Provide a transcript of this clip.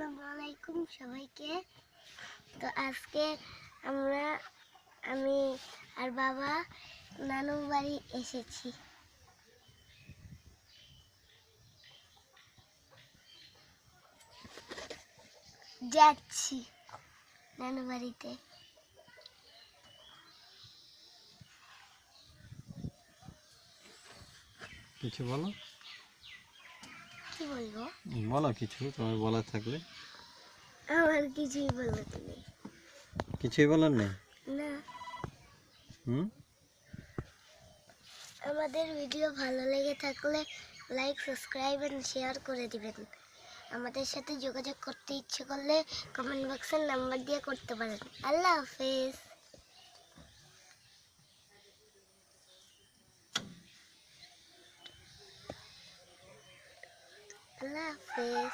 আসসালামু আলাইকুম সবাইকে। তো আজকে আমি আর বাবা নানু বাড়ি এসেছি। যাচ্ছি নানু বাড়িতে। কিছু বলো। কি বলবো? বলো কিছু, তোমার বলার থাকলে। আমার কিছুই বলতে নেই। কিছুই বলার নেই? না। আমাদের ভিডিও ভালো লেগে থাকলে লাইক, সাবস্ক্রাইব এন্ড শেয়ার করে দিবেন। আমাদের সাথে যোগাযোগ করতে ইচ্ছে করলে কমেন্ট বক্সের নাম্বার দিয়ে করতে পারেন। আল্লাহ হাফেজ। আল্লাহ হাফেজ।